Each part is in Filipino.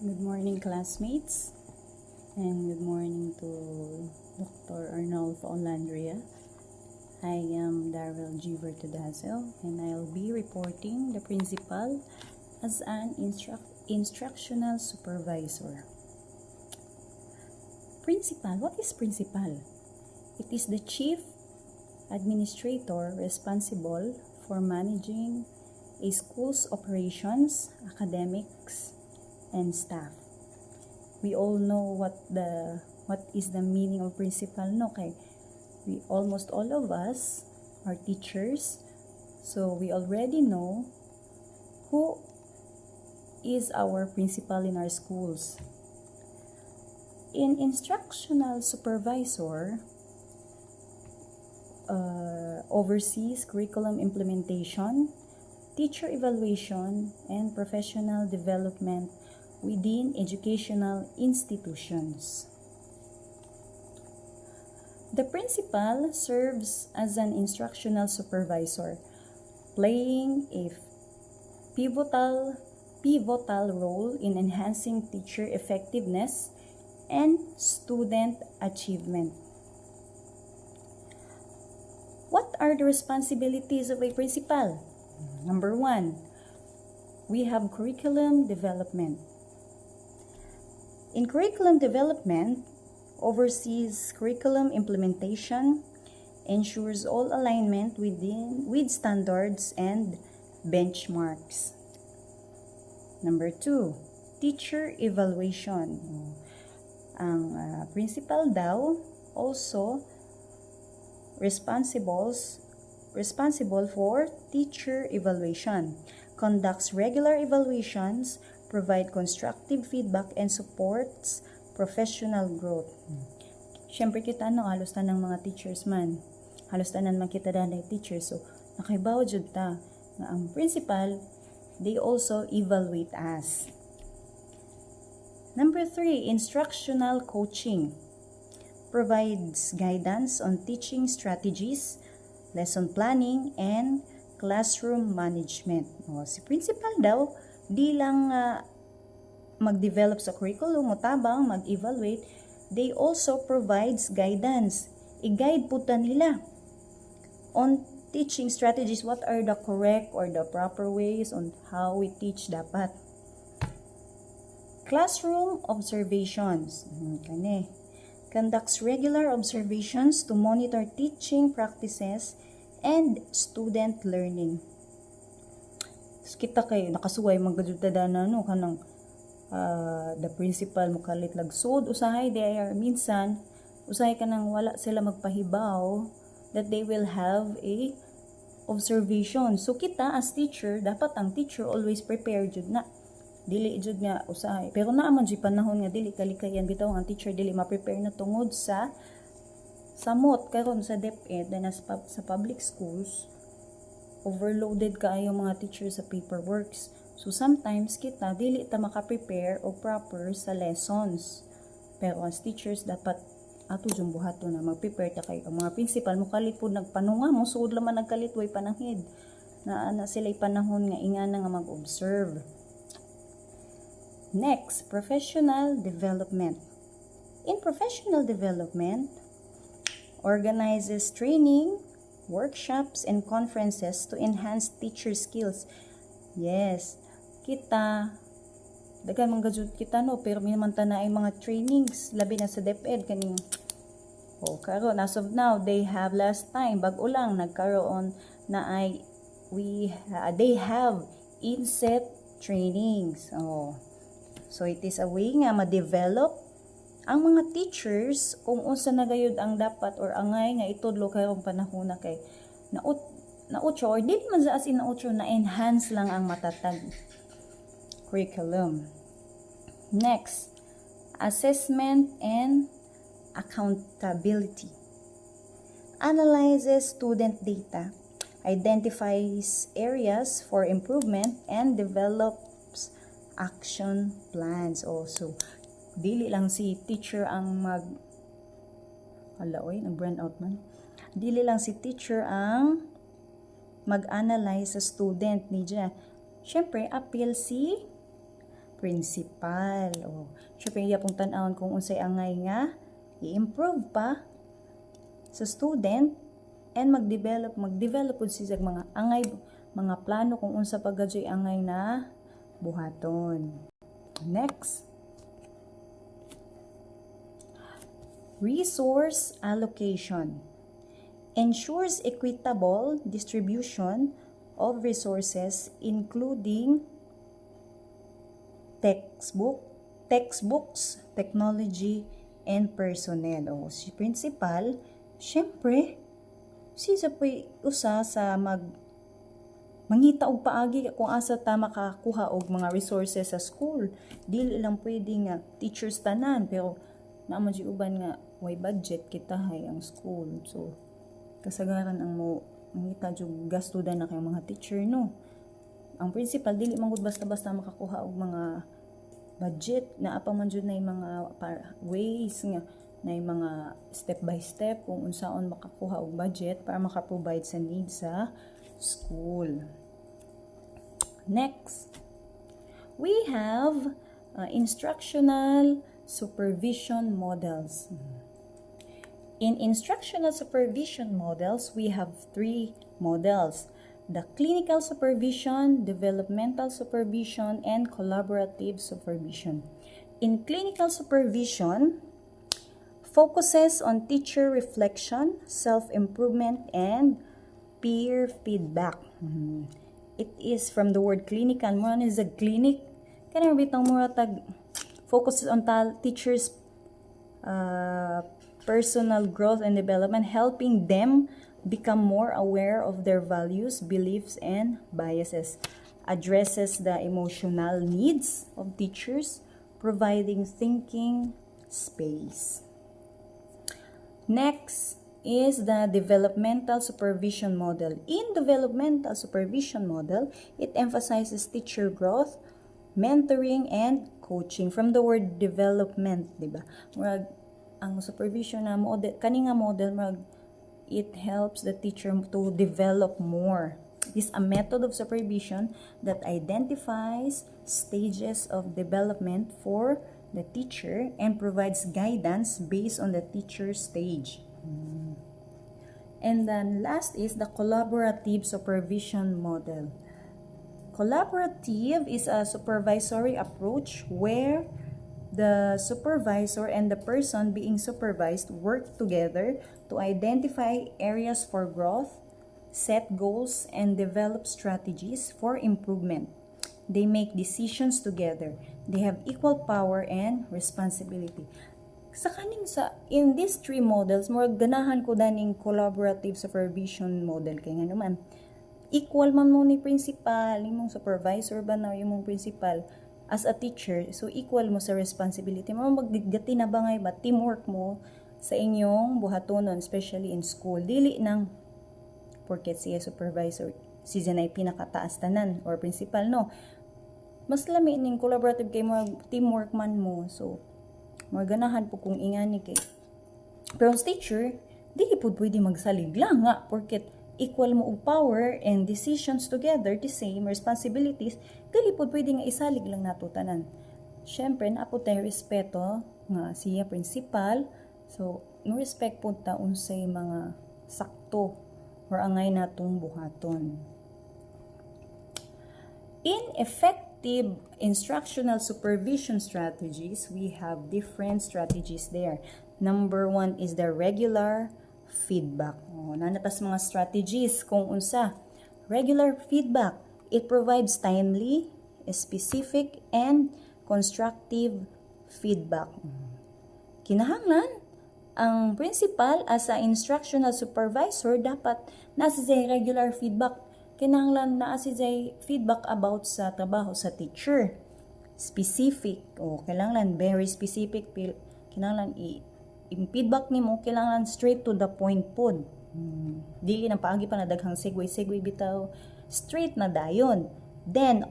Good morning, classmates, and good morning to Dr. Arnolfo Olandria. I am Darrell G. Vertudazel, and I'll be reporting the principal as an instructional supervisor. Principal, what is principal? It is the chief administrator responsible for managing a school's operations, academics, and staff. We all know what is the meaning of principal, no? Kay we almost all of us are teachers, so we already know who is our principal in our schools. In instructional supervisor, oversees curriculum implementation, teacher evaluation, and professional development within educational institutions. The principal serves as an instructional supervisor, playing a pivotal role in enhancing teacher effectiveness and student achievement. What are the responsibilities of a principal? Number 1, we have curriculum development. In curriculum development, oversees curriculum implementation, ensures all alignment with standards and benchmarks. Number 2, teacher evaluation. Ang principal daw also responsible for teacher evaluation, conducts regular evaluations, provide constructive feedback, and supports professional growth. Siyempre kita halos tanang mga teachers man. Halos tanan man kita danay teachers. So, nakaibaw jud ta nga ang principal, they also evaluate us. Number 3, instructional coaching. Provides guidance on teaching strategies, lesson planning, and classroom management. Si principal daw, di lang mag-develop sa curriculum o tabang mag-evaluate, they also provides guidance. I-guide po ta nila on teaching strategies, what are the correct or the proper ways on how we teach dapat. Classroom observations. Conducts regular observations to monitor teaching practices and student learning. So, kita kayo nakasuway maggadudadana no kanang the principal mo kalit lagsod usahay they are minsan usahay kanang wala sila magpahibaw that they will have a observation. So kita as teacher, dapat ang teacher always prepared jud na. Dili jud nga usahay. Pero naaman jud panahon nga dili kalikayan bitaw ang teacher dili ma-prepare na tungod sa samot karon sa DepEd na sa public schools. Overloaded kaayo mga teachers sa paperworks. So sometimes kita dili ta maka-prepare o proper sa lessons. Pero as teachers dapat ato jung buhaton na mag-prepare ta kay ang mga principal mo kalit pud nagpanunga mo suod laman nagkalitway panahid na sila'y panahon nga ingana nga mag-observe. Next, professional development. In professional development, organizes training, workshops, and conferences to enhance teacher skills. Yes, kita dagan man gajud kita no, pero minamanta na ay mga trainings labi na sa DepEd kaning karon as of now they have last time bag-o lang nagkaroon na ay they have inset trainings. So it is a way nga ma-develop ang mga teachers kung unsa na gayud ang dapat or angay nga itudlo karong panahon na kay nautro or dili man as in nautro na enhance lang ang matatag curriculum. Next, assessment and accountability. Analyzes student data, identifies areas for improvement, and develops action plans also. Dili lang si teacher ang nag-brand out man. Dili lang si teacher ang mag-analyze sa student niya. Syempre, appeal si principal. Syempre iya pong tan-awon kung unsay angay nga i-improve pa sa student and mag-develop pud siya mga angay, mga plano kung unsa pa gadyoy angay na buhaton. Next, resource allocation ensures equitable distribution of resources including textbooks, technology, and personnel. Si principal, syempre, siya po usa sa mangita og paagi kung asa ta makakuha og mga resources sa school. Dili lang pwede nga teachers tanan, pero naman di uban nga way budget kita hay ang school. So kasagaran ang mangita jud gastudan na kay mga teacher, no. Ang principal dili man gud basta-basta makakuha og mga budget, na apa man jud na mga ways nga na mga step by step kung unsaon makakuha og budget para maka-provide sa needs sa school. Next, we have instructional supervision models. In instructional supervision models, we have 3 models: the clinical supervision, developmental supervision, and collaborative supervision. In clinical supervision, focuses on teacher reflection, self-improvement, and peer feedback. It is from the word clinical. Mo is a clinic. Kana bitang mura tag focuses on teachers' personal growth and development, helping them become more aware of their values, beliefs, and biases. Addresses the emotional needs of teachers, providing thinking space. Next is the developmental supervision model. In developmental supervision model, it emphasizes teacher growth, mentoring, and coaching. From the word development, diba? Murag ang supervision na model, kani nga model, murag it helps the teacher to develop more. It is a method of supervision that identifies stages of development for the teacher and provides guidance based on the teacher's stage. And then last is the collaborative supervision model. Collaborative is a supervisory approach where the supervisor and the person being supervised work together to identify areas for growth, set goals, and develop strategies for improvement. They make decisions together. They have equal power and responsibility. In these 3 models, more ganahan ko daning collaborative supervision model kay nga naman equal man mo ni principal, imong supervisor ba na imong principal as a teacher, so equal mo sa responsibility mo, magdigati na bangay ba teamwork mo sa inyong buhatonon, especially in school. Dili nang porket siya supervisor siya na pinakataas tanan or principal, no. Mas lami ning collaborative kay mo teamwork man mo, so maganahan po kung ingani kay. Pero as teacher, dili pud pwede magsalig lang nga porket equal mo og power and decisions together, the same responsibilities, dili pud pwede nga isalig lang nato tanan. Syempre na po tayo respeto nga siya principal, so no respect pud ta unsay mga sakto or angay natong buhaton. In effective instructional supervision strategies, we have different strategies there. Number 1 is the regular feedback. Nanatas mga strategies kung unsa. Regular feedback, it provides timely, specific, and constructive feedback. Kinahanglan ang principal as a instructional supervisor dapat nasa regular feedback. Kinahanglan na asay feedback about sa trabaho sa teacher. Specific, kailangan very specific, kinahanglan i-feedback nimo, kailangan straight to the point pod. Dili nang paagi pa na daghang segue bitaw, straight na dayon. Then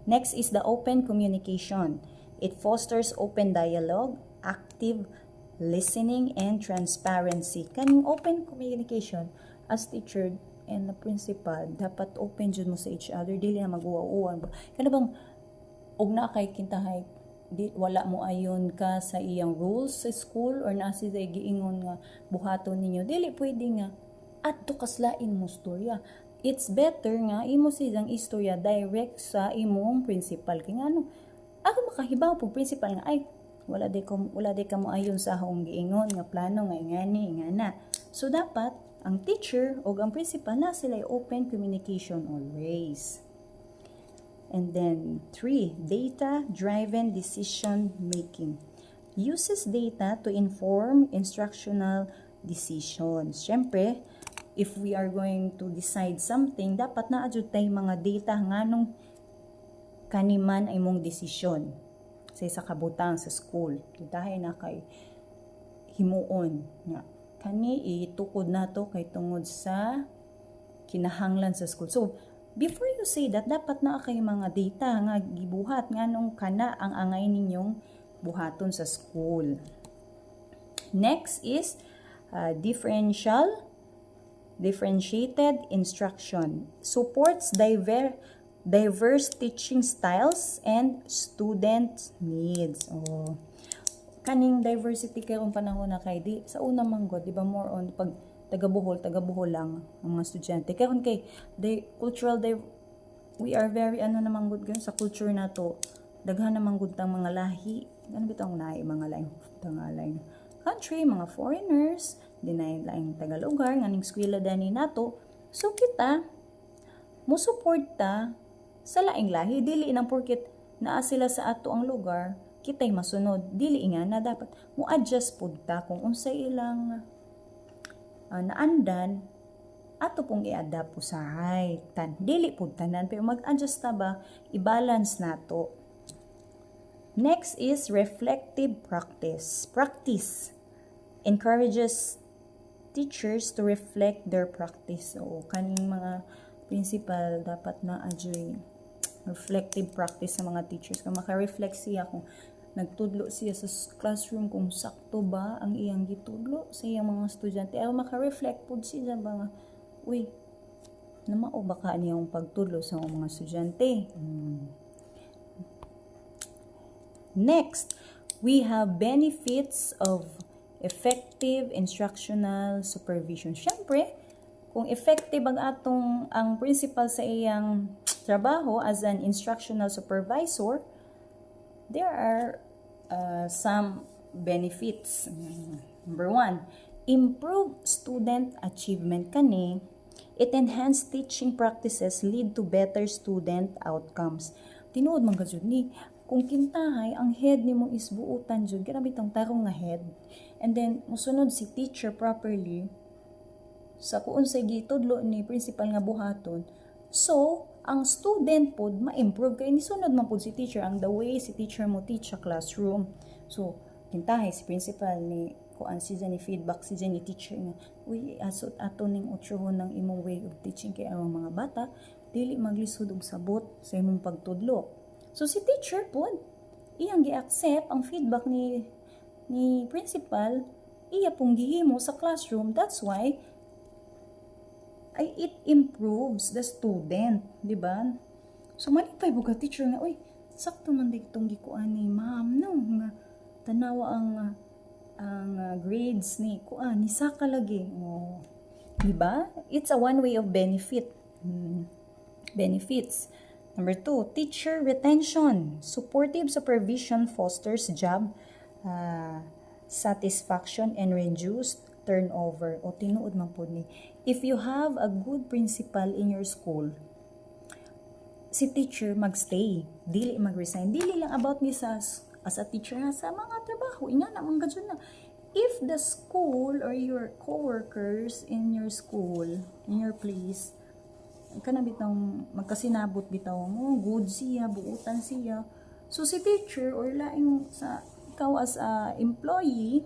next is the open communication. It fosters open dialogue, active listening, and transparency. Kaning open communication as teacher and the principal, dapat open jud mo sa each other, dili na mag-uwa-uwan. Kana bang og na kay kintahay wala mo ayon ka sa iyang rules sa school or na si giingon nga buhaton ninyo, dili pwede nga adto kaslain mo storya. It's better nga imo silang istorya direct sa imong principal kay ngano ako makahibaw pug principal nga ay wala di ka mo ayon sa akong giingon nga plano nga ingani ingana. So dapat ang teacher o ang principal na sila open communication always. And then 3, data-driven decision making. Uses data to inform instructional decisions. Siyempre, if we are going to decide something, dapat na adjud tay mga data nganong kaniman ay mong desisyon sa isa kabutang sa school. Dahil na kay himuon nga kani itukod nato kay tungod sa kinahanglan sa school. So before you say that, dapat na kay mga data nga gibuhat nganong kana ang angay ninyong buhaton sa school. Next is differentiated instruction. Supports diverse teaching styles and student needs. Oh. Kaning diversity karong panahon na kay di sa una manggod, di ba, more on pag taga-Bohol lang ang mga estudyante. Karon kay we are very naman good sa culture na to. Daghan naman good tang mga lahi. Ano bitaw naay mga laing country, mga foreigners, dinay laing taga-lugar nganing eskwela dani nato. So kita mo suporta sa laing lahi, dili nang porket naa sila sa ato ang lugar kitay masunod, dili nga na dapat mo adjust pud ta kung unsay ilang naandan ato pong i-adapt usahay dili pud tanan pero mag-adjust ta ba, i-balance nato. Next is reflective practice encourages teachers to reflect their practice. So kaning mga principal dapat na adjust reflective practice sa mga teachers kung maka-reflect siya kung nagtudlo siya sa classroom kung sakto ba ang iyang gitudlo sa iyang mga estudyante. Ay maka-reflect pud siya ba nga, uy, namao ba ka niyang pagtudlo sa mga estudyante? Next, we have benefits of effective instructional supervision. Siyempre, kung effective ang principal sa iyang trabaho as an instructional supervisor, there are some benefits. Number 1, improve student achievement kani. It enhance teaching practices lead to better student outcomes. Tinuod man gud ni kung kintahay ang head nimo is buutan jud, grabe tong tarong nga head. And then musunod si teacher properly sa kung unsay gitudlo ni principal nga buhaton. So ang student pod ma-improve kay nisunod man pod si teacher ang the way si teacher mo teach sa classroom. So kintahay si principal ni kuan si ni feedback si ni teacher nga, uy asot ato ning utrohon ng imong way of teaching kay ang mga bata dili maglisod og sabot sa imong pagtudlo. So si teacher pod iyang gi-accept ang feedback ni principal, iya pong gihimo sa classroom. That's why it improves the student, di ba? So malipay buga teacher nga, uy, sakto man ditong gikuan ni ma'am no nga tanawa ang grades ni kuan ni saka lagi. Oh, di ba? It's a one way of benefits. Number 2, teacher retention. Supportive supervision fosters job satisfaction and reduced turnover. O tinuod man po ni. If you have a good principal in your school, si teacher magstay, dili mag-resign. Dili lang about ni sa as a teacher na sa mga trabaho. Ina na mga gadyo na. If the school or your co-workers in your school, in your place, kanang bitang magkasinabot bitaw mo, good siya, buutan siya. So si teacher or laing sa ikaw as a employee,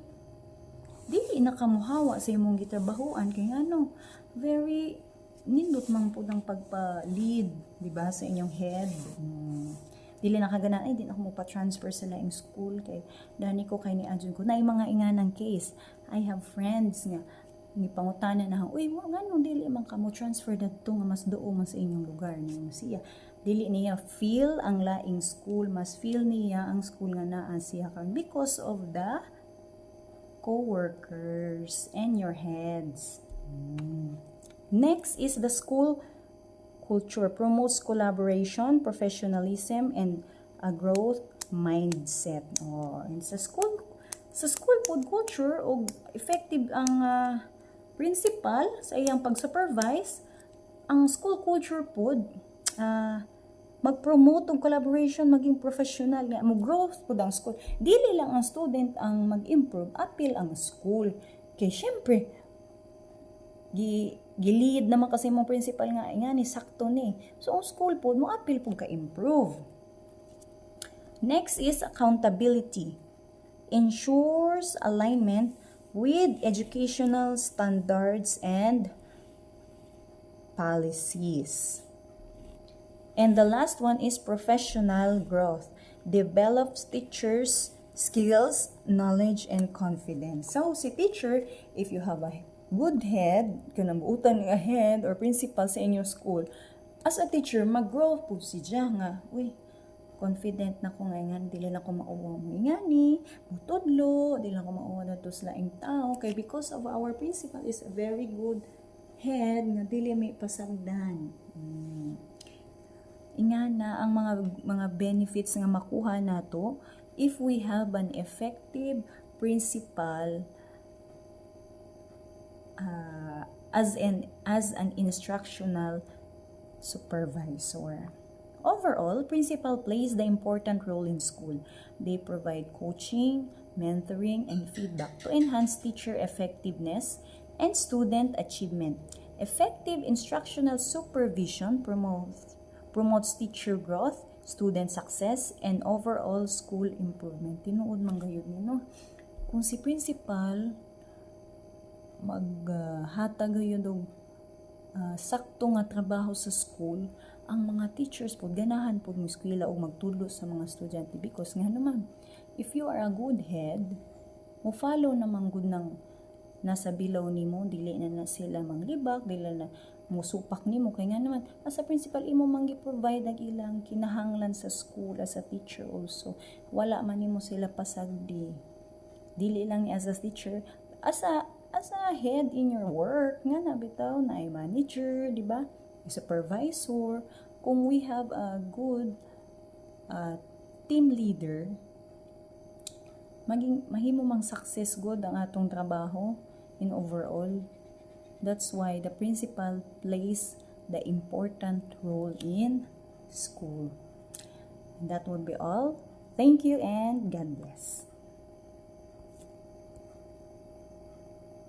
dili na kamuhawa sa imong gitrabahoan kay ngano very nindot man pud ang pagpa-lead, di ba, sa inyong head. Dili na kaganan ay di na ako mo pa-transfer sa laing school kay dani ko kay ni adjun ko naay mga inganang case. I have friends nga ni pangutana na, uy mo ngano dili man ka mo transfer dadto nga mas duo man sa inyong lugar ni mo siya. dili niya feel ang laing school, mas feel niya ang school nga naa siya karon because of the co-workers and your heads. Next is the school culture. Promotes collaboration, professionalism, and a growth mindset. And sa school food culture, og effective ang principal sa iyang pag-supervise, ang school culture pod mag-promote og collaboration, maging professional nga mo growth pod ang school. Dili lang ang student ang mag-improve, apil ang school. Kay syempre gilid naman kasi mong principal nga ni sakto ni. So ang school pod mo apil pud ka improve. Next is accountability. Ensures alignment with educational standards and policies. And the last one is professional growth. Develops teachers' skills, knowledge, and confidence. So, si teacher, if you have a good head, kung nabuutan nga head or principal sa inyong school, as a teacher, mag-grow po siya nga, confident na ko nga dili na ko mauwa mo ingani, mutudlo, dili na ko mauwa na to sa laing tao. Okay, because of our principal is a very good head nga dili may pasagdan. Ingana ang mga benefits nga makuha nato if we have an effective principal as an instructional supervisor. Overall, principal plays the important role in school. They provide coaching, mentoring, and feedback to enhance teacher effectiveness and student achievement. Effective instructional supervision promotes teacher growth, student success, and overall school improvement. Tinuod man gayud ni no. Kung si principal maghatag gayud og sakto nga trabaho sa school, ang mga teachers po ganahan po mo eskwela og magtudlo sa mga estudyante because nga naman if you are a good head mo follow naman good nang nasa bilaw nimo, dili na sila manglibak, dili na musupak nimo kay nga naman as a principal imo man gi-provide ang ilang kinahanglan sa school as a teacher also. Wala man nimo sila pasagdi, dili lang as a teacher, as a head in your work nga na bitaw na ay manager, di ba, supervisor. Kung we have a good team leader, mahimo mang success good ang atong trabaho in overall. That's why the principal plays the important role in school. And that would be all. Thank you and God bless.